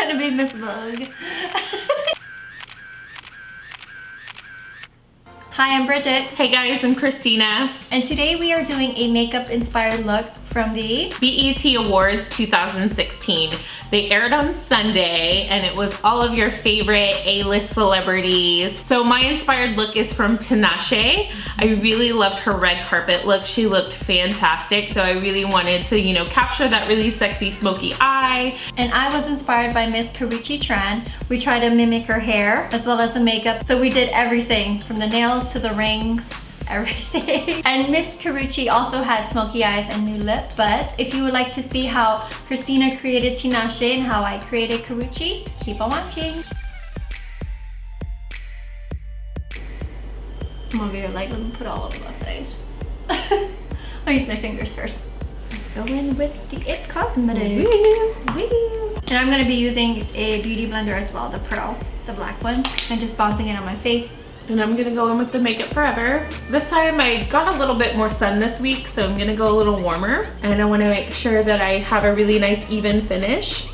trying to be Miss Vogue. Hi, I'm Bridget. Hey guys, I'm Christina. And today we are doing a makeup inspired look from the BET Awards 2016. They aired on Sunday and it was all of your favorite A-list celebrities. So my inspired look is from Tinashe. I really loved her red carpet look. She looked fantastic. So I really wanted to, you know, capture that really sexy smoky eye. And I was inspired by Miss Karrueche trend. We tried to mimic her hair as well as the makeup. So we did everything from the nails to the rings, everything. And Miss Karrueche also had smoky eyes and new lip. But if you would like to see how Christina created Tinashe and how I created Karrueche, keep on watching. I'm over here like, let me put all over my face. I'll use my fingers first. So let's go in with the IT Cosmetics. And I'm gonna be using a beauty blender as well, the Pearl, the black one, and just bouncing it on my face. And I'm gonna go in with the Makeup Forever. This time I got a little bit more sun this week, so I'm gonna go a little warmer. And I wanna make sure that I have a really nice even finish.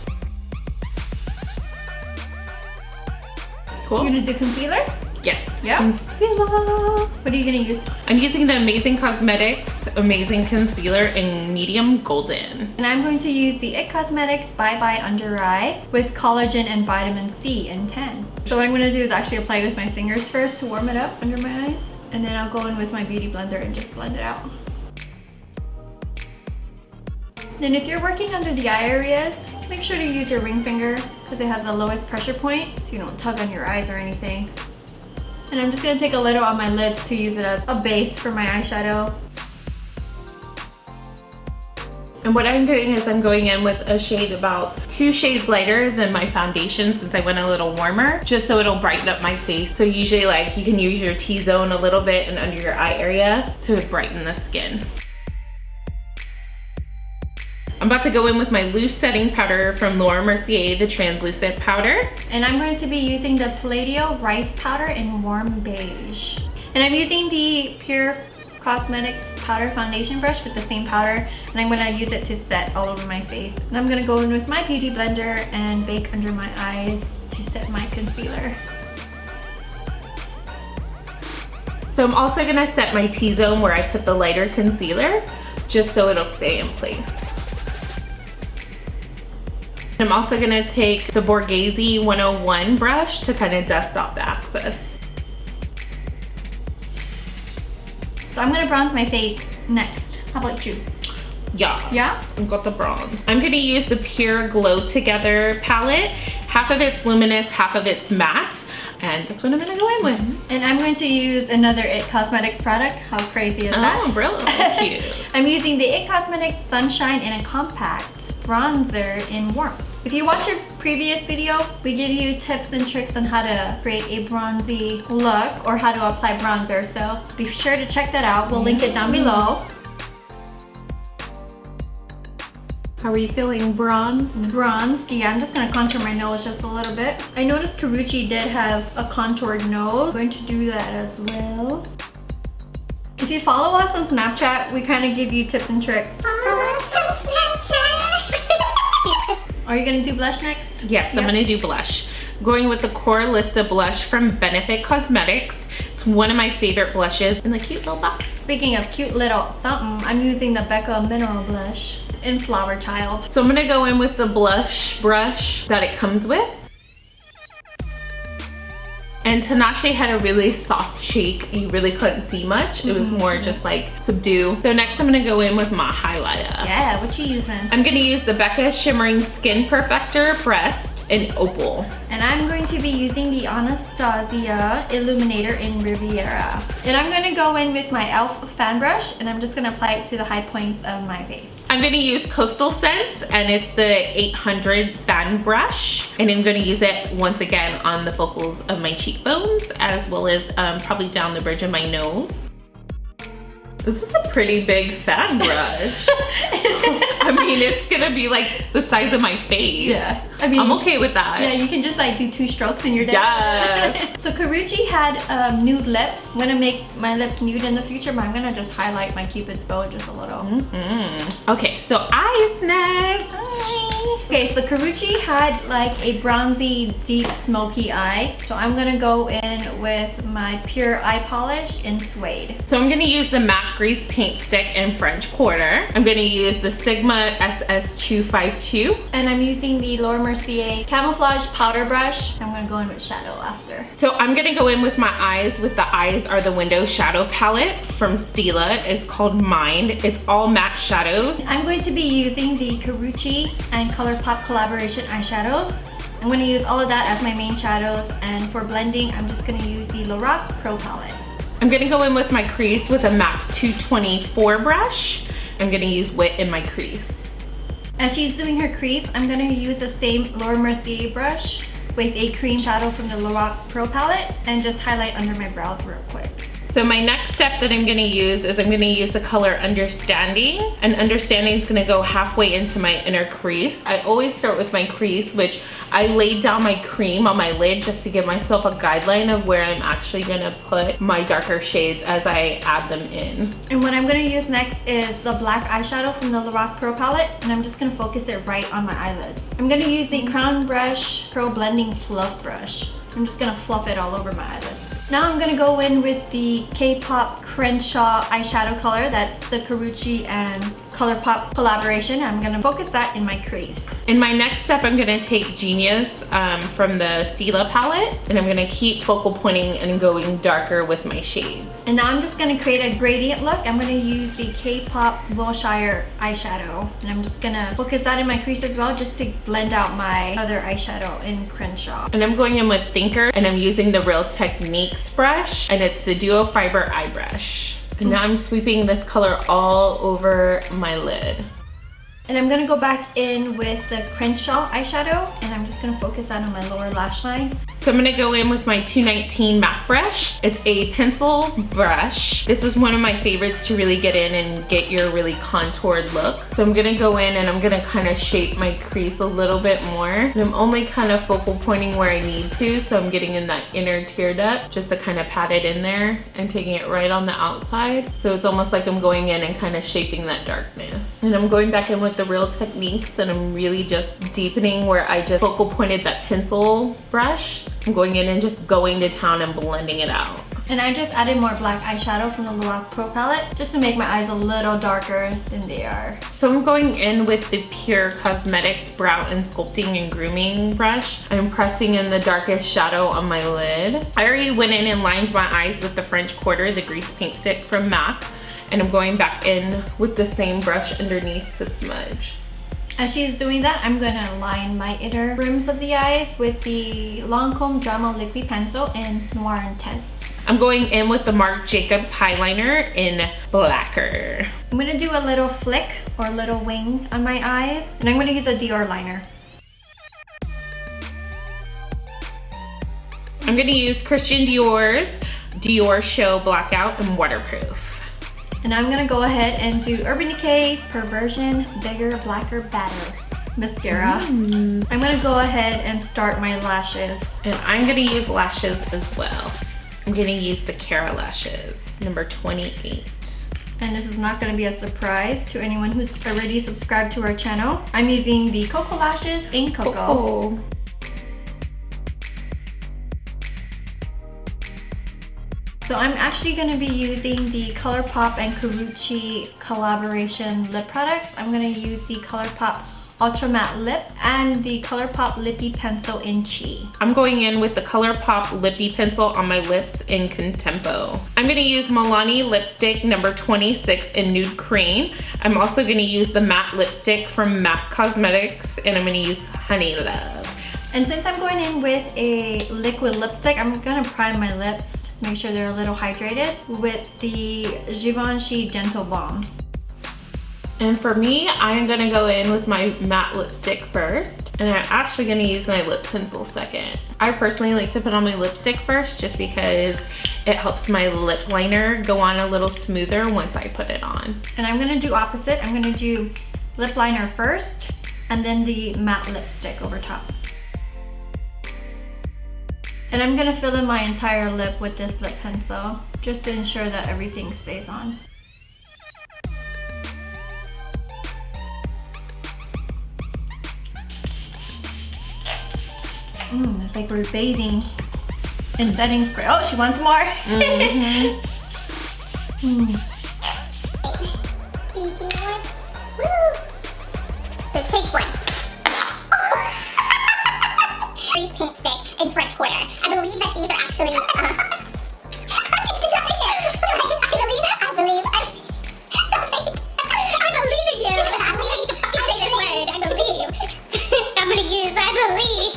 Cool. You're gonna do concealer? Yes. Yeah. Concealer. What are you gonna use? I'm using the Amazing Cosmetics Amazing Concealer in Medium Golden. And I'm going to use the IT Cosmetics Bye Bye Under Eye with collagen and vitamin C in 10. So what I'm gonna do is actually apply it with my fingers first to warm it up under my eyes. And then I'll go in with my beauty blender and just blend it out. Then if you're working under the eye areas, make sure to use your ring finger because it has the lowest pressure point so you don't tug on your eyes or anything. And I'm just gonna take a little on my lids to use it as a base for my eyeshadow. And what I'm doing is I'm going in with a shade about 2 shades lighter than my foundation since I went a little warmer, just so it'll brighten up my face. So usually like you can use your T-zone a little bit and under your eye area to brighten the skin. I'm about to go in with my loose setting powder from Laura Mercier, the translucent powder. And I'm going to be using the Palladio Rice Powder in Warm Beige. And I'm using the Pure Cosmetics Powder Foundation Brush with the same powder. And I'm gonna use it to set all over my face. And I'm gonna go in with my Beauty Blender and bake under my eyes to set my concealer. So I'm also gonna set my T-zone where I put the lighter concealer, just so it'll stay in place. I'm also gonna take the Borghese 101 brush to kind of dust off the excess. So I'm gonna bronze my face next. How about you? Yeah. Yeah? I've got the bronze. I'm gonna use the Pure Glow Together palette. Half of it's luminous, half of it's matte. And that's what I'm gonna go in with. And I'm going to use another IT Cosmetics product. How crazy is that? Oh, really cute. I'm using the IT Cosmetics Sunshine in a Compact Bronzer in Warmth. If you watched your previous video, we give you tips and tricks on how to create a bronzy look or how to apply bronzer. So be sure to check that out. We'll link it down below. How are you feeling, bronze? Bronzed, yeah, I'm just gonna contour my nose just a little bit. I noticed Karrueche did have a contoured nose. I'm going to do that as well. If you follow us on Snapchat, we kind of give you tips and tricks. Are you gonna do blush next? Yes, I'm gonna do blush. I'm going with the Coralista blush from Benefit Cosmetics. It's one of my favorite blushes in the cute little box. Speaking of cute little something, I'm using the Becca Mineral Blush in Flower Child. So I'm gonna go in with the blush brush that it comes with. And Tinashe had a really soft cheek. You really couldn't see much. It was more just like subdue. So next I'm gonna go in with my highlighter. Yeah, what you using? I'm gonna use the Becca Shimmering Skin Perfector Pressed in Opal. And I'm going to be using the Anastasia Illuminator in Riviera. And I'm gonna go in with my e.l.f. fan brush and I'm just gonna apply it to the high points of my face. I'm gonna use Coastal Scents and it's the 800 fan brush. And I'm gonna use it once again on the focals of my cheekbones as well as probably down the bridge of my nose. This is a pretty big fan brush. I mean, it's gonna be like the size of my face. Yeah. I mean, I'm okay with that. Yeah, you can just like do 2 strokes and you're done. Yes. So Karrueche had nude lips. I'm gonna make my lips nude in the future, but I'm gonna just highlight my Cupid's bow just a little. Okay, so eyes next. Hi. Okay, so Karrueche had like a bronzy, deep, smoky eye. So I'm gonna go in with my pure eye polish in suede. So I'm gonna use the MAC Grease Paint Stick in French Quarter. I'm gonna use the Sigma SS252. And I'm using the Laura Mercier Camouflage Powder Brush. I'm gonna go in with shadow after. So I'm gonna go in with my eyes with the Eyes Are the Window shadow palette from Stila. It's called Mind. It's all matte shadows. I'm going to be using the Karrueche and ColourPop collaboration eyeshadows. I'm going to use all of that as my main shadows, and for blending, I'm just going to use the Lorac Pro palette. I'm gonna go in with my crease with a MAC 224 brush. I'm gonna use Wit in my crease. As she's doing her crease, I'm going to use the same Laura Mercier brush with a cream shadow from the Lorac Pro palette and just highlight under my brows real quick. So my next step that I'm gonna use is I'm gonna use the color Understanding, and Understanding is gonna go halfway into my inner crease. I always start with my crease, which I laid down my cream on my lid just to give myself a guideline of where I'm actually gonna put my darker shades as I add them in. And what I'm gonna use next is the black eyeshadow from the Lorac Pro palette, and I'm just gonna focus it right on my eyelids. I'm gonna use the Crown Brush Pro Blending Fluff Brush. I'm just gonna fluff it all over my eyelids. Now I'm gonna go in with the K-Pop Crenshaw eyeshadow color. That's the Karrueche and ColourPop collaboration. I'm gonna focus that in my crease. In my next step, I'm gonna take Genius from the Stila palette, and I'm gonna keep focal pointing and going darker with my shades. And now I'm just gonna create a gradient look. I'm gonna use the K-Pop Wilshire eyeshadow. And I'm just gonna focus that in my crease as well, just to blend out my other eyeshadow in Crenshaw. And I'm going in with Thinker, and I'm using the Real Techniques brush, and it's the Duo Fiber Eye Brush. And now I'm sweeping this color all over my lid. And I'm gonna go back in with the Crenshaw eyeshadow, and I'm just gonna focus that on my lower lash line. So I'm gonna go in with my 219 MAC brush. It's a pencil brush. This is one of my favorites to really get in and get your really contoured look. So I'm gonna go in and I'm gonna kind of shape my crease a little bit more. And I'm only kind of focal pointing where I need to, so I'm getting in that inner tear duct just to kind of pat it in there and taking it right on the outside. So it's almost like I'm going in and kind of shaping that darkness. And I'm going back in with the Real Techniques, and I'm really just deepening where I just focal pointed that pencil brush. I'm going in and just going to town and blending it out. And I just added more black eyeshadow from the Lorac Pro palette just to make my eyes a little darker than they are. So I'm going in with the Pure Cosmetics Brow and Sculpting and Grooming brush. I'm pressing in the darkest shadow on my lid. I already went in and lined my eyes with the French Quarter, the grease paint stick from MAC. And I'm going back in with the same brush underneath to smudge. As she's doing that, I'm gonna line my inner rims of the eyes with the Lancome Drama Liquid Pencil in Noir Intense. I'm going in with the Marc Jacobs Highliner in Blacker. I'm gonna do a little flick or little wing on my eyes, and I'm gonna use a Dior liner. I'm gonna use Christian Dior's Dior Show Blackout and Waterproof. And I'm gonna go ahead and do Urban Decay Perversion Bigger Blacker Better mascara. I'm gonna go ahead and start my lashes. And I'm gonna use lashes as well. I'm gonna use the Cara lashes, number 28. And this is not gonna be a surprise to anyone who's already subscribed to our channel. I'm using the Cocoa Lashes in Cocoa. So I'm actually going to be using the ColourPop and Karrueche collaboration lip products. I'm going to use the ColourPop Ultra Matte Lip and the ColourPop Lippy Pencil in Chi. I'm going in with the ColourPop Lippy Pencil on my lips in Contempo. I'm going to use Milani lipstick number 26 in Nude Cream. I'm also going to use the matte lipstick from MAC Cosmetics, and I'm going to use Honey Love. And since I'm going in with a liquid lipstick, I'm going to prime my lips. Make sure they're a little hydrated with the Givenchy Gentle Balm. And for me, I'm gonna go in with my matte lipstick first, and I'm actually gonna use my lip pencil second. I personally like to put on my lipstick first just because it helps my lip liner go on a little smoother once I put it on. And I'm gonna do opposite. I'm gonna do lip liner first and then the matte lipstick over top. And I'm gonna fill in my entire lip with this lip pencil just to ensure that everything stays on. It's like we're bathing in setting spray. Oh, she wants more. Mm-hmm. So take one. Freeze paint stick in French Quarter. I believe that these are actually. I believe in you. I believe you can say this word. I believe. I'm gonna use I believe.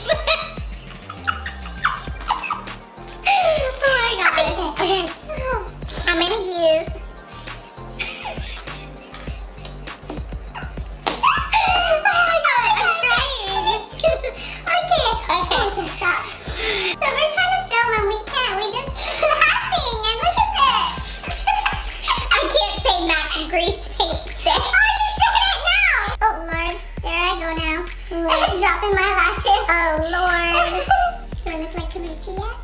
Oh my god. Okay. I'm gonna use. Oh my god, I'm crying. Okay, stop. So we're trying to film and we can't. We just laughing and look at this. I can't say Max grease paint stick. Oh, you said it now. Oh Lord, there I go now. Dropping my lashes. Oh Lord. Do I look like Karrueche yet?